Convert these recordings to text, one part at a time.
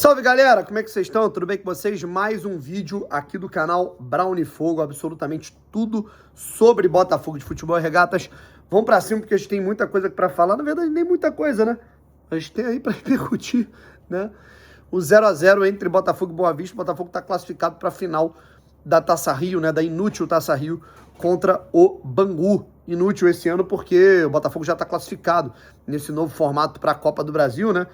Salve galera, como é que vocês estão? Tudo bem com vocês? Mais um vídeo aqui do canal Brown Fogo, absolutamente tudo sobre Botafogo de Futebol e Regatas. Vamos pra cima porque a gente tem muita coisa pra falar, na verdade nem muita coisa, né? A gente tem aí pra repercutir, né? O 0x0 entre Botafogo e Boa Vista. O Botafogo tá classificado pra final da Taça Rio, né? Da inútil Taça Rio contra o Bangu. Inútil esse ano porque o Botafogo já tá classificado nesse novo formato pra Copa do Brasil, né?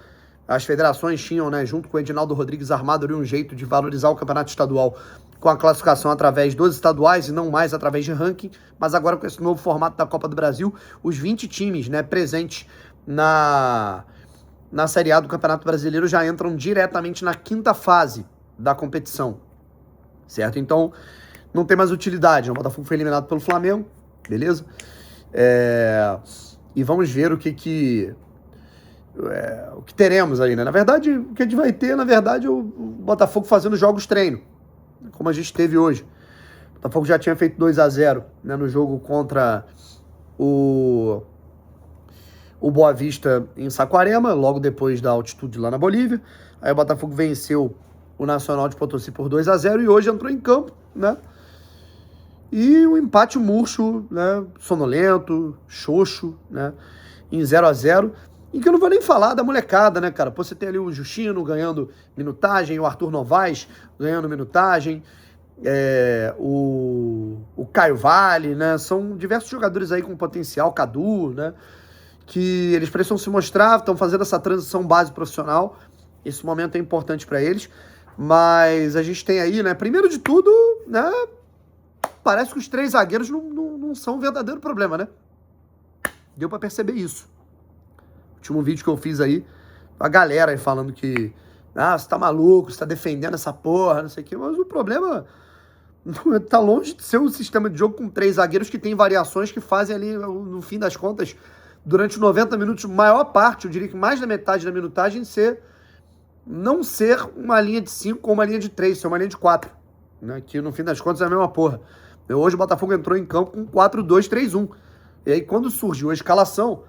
As federações tinham, né, junto com o Edinaldo Rodrigues Armado, um jeito de valorizar o campeonato estadual com a classificação através dos estaduais e não mais através de ranking, mas agora com esse novo formato da Copa do Brasil, os 20 times, né, presentes na Série A do Campeonato Brasileiro já entram diretamente na quinta fase da competição, certo? Então, não tem mais utilidade, né? O Botafogo foi eliminado pelo Flamengo, beleza? E vamos ver o que teremos aí, né? Na verdade, o que a gente vai ter, na verdade, é o Botafogo fazendo jogos treino, como a gente teve hoje. O Botafogo já tinha feito 2x0, né, no jogo contra o Boa Vista em Saquarema, logo depois da altitude lá na Bolívia. Aí o Botafogo venceu o Nacional de Potosí por 2x0 e hoje entrou em campo, né? E um empate murcho, né? Sonolento, xoxo, né? Em 0x0. E que eu não vou nem falar da molecada, né, cara? Pô, você tem ali o Justino ganhando minutagem, o Arthur Novaes ganhando minutagem, o Caio Vale, né? São diversos jogadores aí com potencial, Cadu, né? Que eles precisam se mostrar, estão fazendo essa transição base profissional. Esse momento é importante para eles. Mas a gente tem aí, né? Primeiro de tudo, né? Parece que os três zagueiros não são um verdadeiro problema, né? Deu para perceber isso. Último vídeo que eu fiz aí, a galera aí falando que você tá maluco, você tá defendendo essa porra, não sei o quê, mas o problema tá longe de ser um sistema de jogo com três zagueiros que tem variações que fazem ali, no fim das contas, durante 90 minutos, maior parte, eu diria que mais da metade da minutagem, não ser uma linha de 5 ou uma linha de 3, ser uma linha de 4, né? Que no fim das contas é a mesma porra. Hoje o Botafogo entrou em campo com 4-2-3-1. E aí quando surgiu a escalação,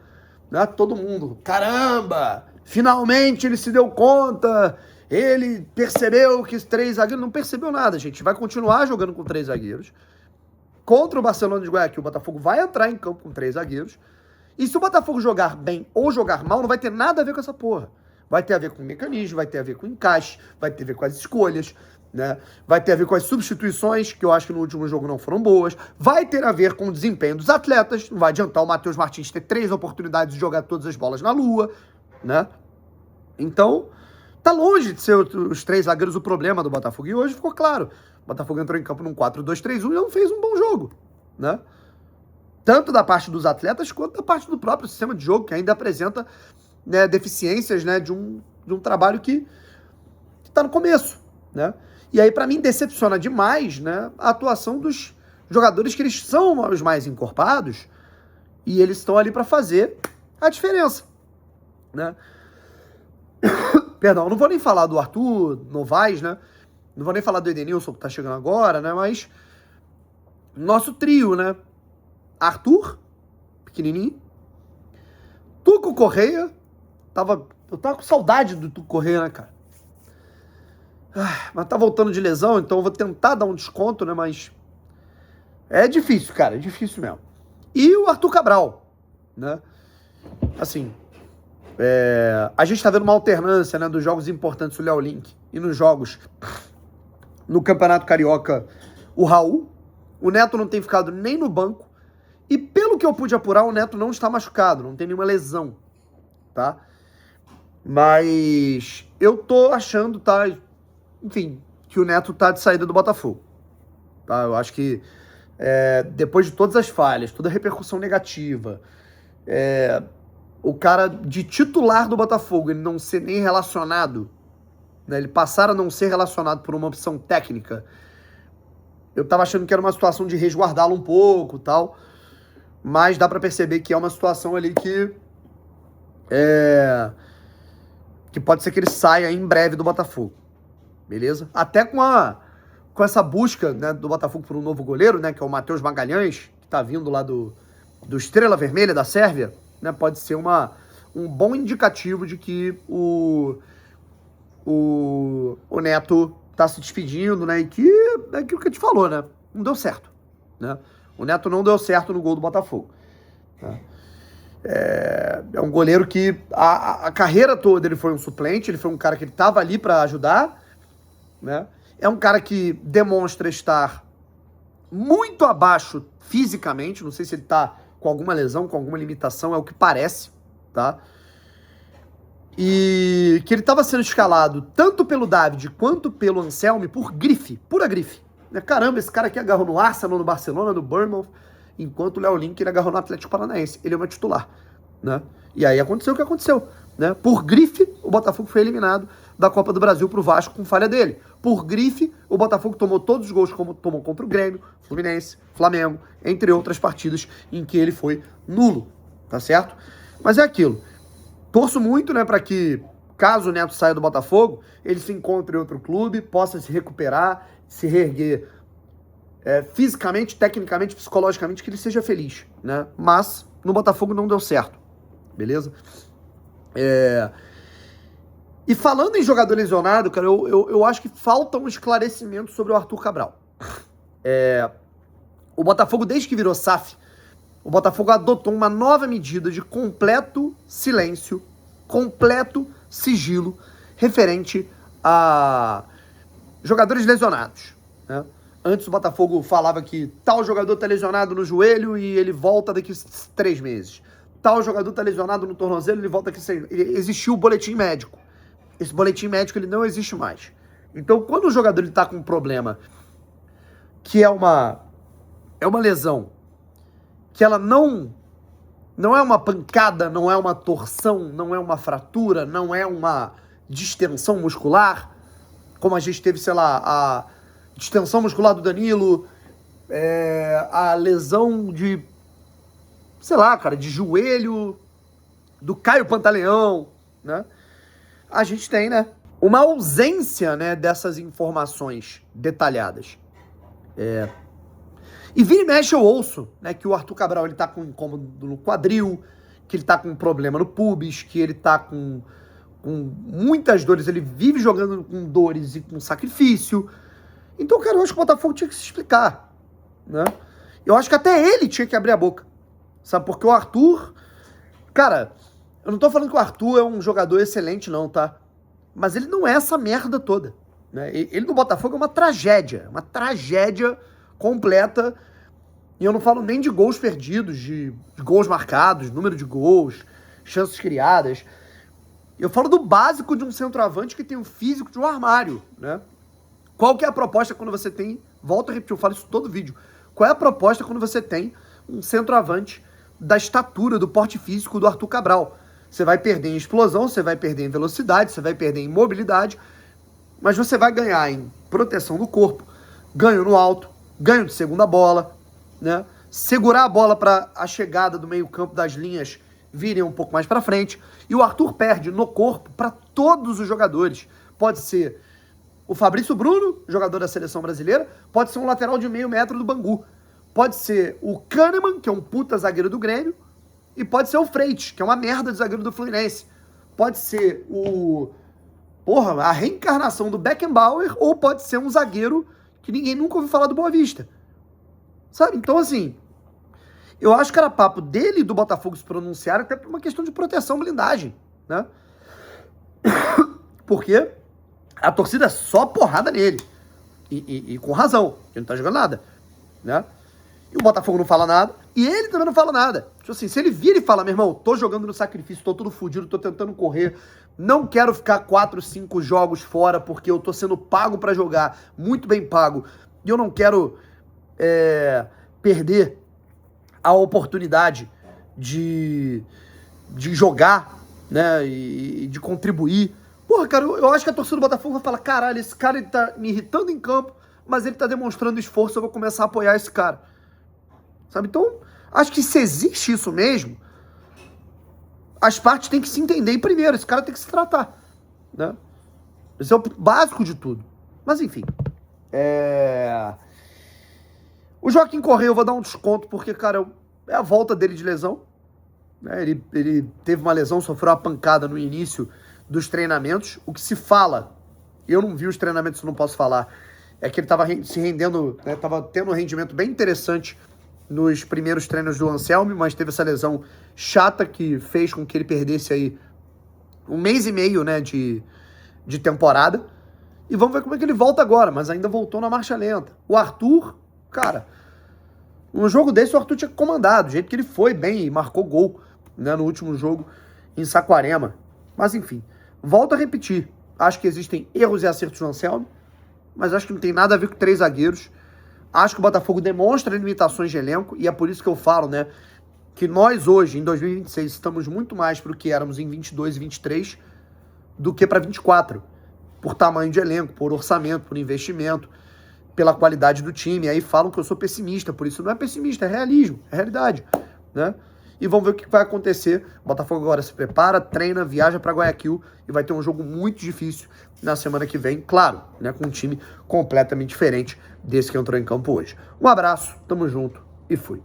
né, todo mundo, caramba, finalmente ele se deu conta, ele percebeu que os três zagueiros, não percebeu nada, gente, vai continuar jogando com três zagueiros, contra o Barcelona de Guayaquil, o Botafogo vai entrar em campo com três zagueiros, e se o Botafogo jogar bem ou jogar mal, não vai ter nada a ver com essa porra, vai ter a ver com o mecanismo, vai ter a ver com o encaixe, vai ter a ver com as escolhas, né? Vai ter a ver com as substituições, que eu acho que no último jogo não foram boas, vai ter a ver com o desempenho dos atletas, não vai adiantar o Matheus Martins ter 3 oportunidades de jogar todas as bolas na lua, né? Então, tá longe de ser os três zagueiros o problema do Botafogo, e hoje ficou claro, o Botafogo entrou em campo num 4-2-3-1 e não fez um bom jogo, né? Tanto da parte dos atletas, quanto da parte do próprio sistema de jogo, que ainda apresenta, né, deficiências, né, de um trabalho que tá no começo, né? E aí, para mim, decepciona demais, né, a atuação dos jogadores que eles são os mais encorpados e eles estão ali para fazer a diferença, né? Perdão, não vou nem falar do Arthur Novaes, né? Não vou nem falar do Edenilson, que tá chegando agora, né? Mas nosso trio, né? Arthur, pequenininho. Tuco Correia. Eu tava com saudade do Tuco Correia, né, cara? Mas tá voltando de lesão, então eu vou tentar dar um desconto, né? Mas é difícil, cara, é difícil mesmo. E o Arthur Cabral, né? Assim, a gente tá vendo uma alternância, né, dos jogos importantes do Léo Link e nos jogos no Campeonato Carioca, o Raul. O Neto não tem ficado nem no banco. E pelo que eu pude apurar, o Neto não está machucado, não tem nenhuma lesão, tá? Mas eu tô achando, tá? Enfim, que o Neto tá de saída do Botafogo. Tá? Eu acho que depois de todas as falhas, toda a repercussão negativa, o cara de titular do Botafogo, ele não ser nem relacionado, né? Ele passar a não ser relacionado por uma opção técnica, eu tava achando que era uma situação de resguardá-lo um pouco, tal, mas dá pra perceber que é uma situação ali que pode ser que ele saia em breve do Botafogo. Beleza? Até com essa busca, né, do Botafogo por um novo goleiro, né, que é o Matheus Magalhães, que tá vindo lá do Estrela Vermelha, da Sérvia, né, pode ser um bom indicativo de que o o Neto tá se despedindo, né? E que é aquilo que a gente falou, né? Não deu certo, né? O Neto não deu certo no gol do Botafogo, né? É um goleiro que a carreira toda ele foi um suplente, ele foi um cara que ele tava ali para ajudar, né? É um cara que demonstra estar muito abaixo fisicamente, não sei se ele tá com alguma lesão, com alguma limitação, é o que parece, tá? E que ele estava sendo escalado tanto pelo David quanto pelo Anselmi por grife, pura grife. Caramba, esse cara aqui agarrou no Arsenal, no Barcelona, no Bournemouth, enquanto o Léo Link ele agarrou no Atlético Paranaense. Ele é uma titular, né? E aí aconteceu o que aconteceu, né? Por grife, o Botafogo foi eliminado da Copa do Brasil pro Vasco com falha dele. Por grife, o Botafogo tomou todos os gols como tomou contra o Grêmio, Fluminense, Flamengo, entre outras partidas em que ele foi nulo, tá certo? Mas é aquilo. Torço muito, né, para que, caso o Neto saia do Botafogo, ele se encontre em outro clube, possa se recuperar, se reerguer fisicamente, tecnicamente, psicologicamente, que ele seja feliz, né? Mas no Botafogo não deu certo, beleza? E falando em jogador lesionado, cara, eu acho que falta um esclarecimento sobre o Arthur Cabral. O Botafogo, desde que virou SAF, o Botafogo adotou uma nova medida de completo silêncio, completo sigilo, referente a jogadores lesionados, né? Antes o Botafogo falava que tal jogador tá lesionado no joelho e ele volta daqui 3 meses. Tal jogador tá lesionado no tornozelo e ele volta daqui 6 meses. Existiu o boletim médico. Esse boletim médico ele não existe mais. Então, quando o jogador ele tá com um problema que é uma lesão, que ela não é uma pancada, não é uma torção, não é uma fratura, não é uma distensão muscular, como a gente teve, sei lá, a distensão muscular do Danilo, a lesão de, sei lá, cara, de joelho do Caio Pantaleão, né? A gente tem, né, uma ausência, né, dessas informações detalhadas. E vira e mexe eu ouço, né, que o Arthur Cabral ele tá com incômodo no quadril, que ele tá com um problema no pubis, que ele tá com muitas dores, ele vive jogando com dores e com sacrifício. Então, cara, eu acho que o Botafogo tinha que se explicar, né? Eu acho que até ele tinha que abrir a boca, sabe? Porque o Arthur, cara, eu não tô falando que o Arthur é um jogador excelente não, tá? Mas ele não é essa merda toda, né? Ele no Botafogo é uma tragédia completa, e eu não falo nem de gols perdidos, de gols marcados, número de gols, chances criadas. Eu falo do básico de um centroavante que tem o físico de um armário, né? Qual que é a proposta quando você tem, volto a repetir, eu falo isso todo vídeo, qual é a proposta quando você tem um centroavante da estatura, do porte físico do Arthur Cabral? Você vai perder em explosão, você vai perder em velocidade, você vai perder em mobilidade, mas você vai ganhar em proteção do corpo, ganho no alto, ganho de segunda bola, né? Segurar a bola para a chegada do meio-campo das linhas virem um pouco mais para frente. E o Arthur perde no corpo para todos os jogadores. Pode ser o Fabrício Bruno, jogador da seleção brasileira, pode ser um lateral de meio metro do Bangu, pode ser o Kahneman, que é um puta zagueiro do Grêmio, e pode ser o Freitas, que é uma merda de zagueiro do Fluminense. Pode ser a reencarnação do Beckenbauer, ou pode ser um zagueiro que ninguém nunca ouviu falar do Boa Vista. Sabe? Então, assim, eu acho que era papo dele e do Botafogo se pronunciar até por uma questão de proteção, blindagem, né? Porque a torcida é só porrada nele. E com razão, ele não tá jogando nada, né? E o Botafogo não fala nada, e ele também não fala nada. Tipo assim, se ele vira e fala, meu irmão, tô jogando no sacrifício, tô tudo fudido, tô tentando correr, não quero ficar 4, 5 jogos fora, porque eu tô sendo pago pra jogar, muito bem pago, e eu não quero perder a oportunidade de jogar, né, e de contribuir. Porra, cara, eu acho que a torcida do Botafogo vai falar, caralho, esse cara ele tá me irritando em campo, mas ele tá demonstrando esforço, eu vou começar a apoiar esse cara. Sabe? Então, acho que se existe isso mesmo, as partes têm que se entender primeiro, esse cara tem que se tratar, né? Esse é o básico de tudo. Mas, enfim. O Joaquim Correa eu vou dar um desconto, porque, cara, é a volta dele de lesão, né? Ele teve uma lesão, sofreu uma pancada no início dos treinamentos. O que se fala eu não vi os treinamentos, não posso falar, é que ele estava se rendendo, estava tendo um rendimento bem interessante nos primeiros treinos do Anselmi, mas teve essa lesão chata que fez com que ele perdesse aí 1 mês e meio, né, de temporada. E vamos ver como é que ele volta agora, mas ainda voltou na marcha lenta. O Arthur, cara, num jogo desse o Arthur tinha comandado, do jeito que ele foi bem e marcou gol, né, no último jogo em Saquarema. Mas enfim, volto a repetir, acho que existem erros e acertos no Anselmi, mas acho que não tem nada a ver com 3 zagueiros. Acho que o Botafogo demonstra limitações de elenco, e é por isso que eu falo, né, que nós hoje, em 2026, estamos muito mais para o que éramos em 22 e 23 do que para 24, por tamanho de elenco, por orçamento, por investimento, pela qualidade do time. Aí falam que eu sou pessimista, por isso não é pessimista, é realismo, é realidade, né? E vamos ver o que vai acontecer. O Botafogo agora se prepara, treina, viaja para Guayaquil e vai ter um jogo muito difícil na semana que vem, claro, né, com um time completamente diferente desse que entrou em campo hoje. Um abraço, tamo junto e fui.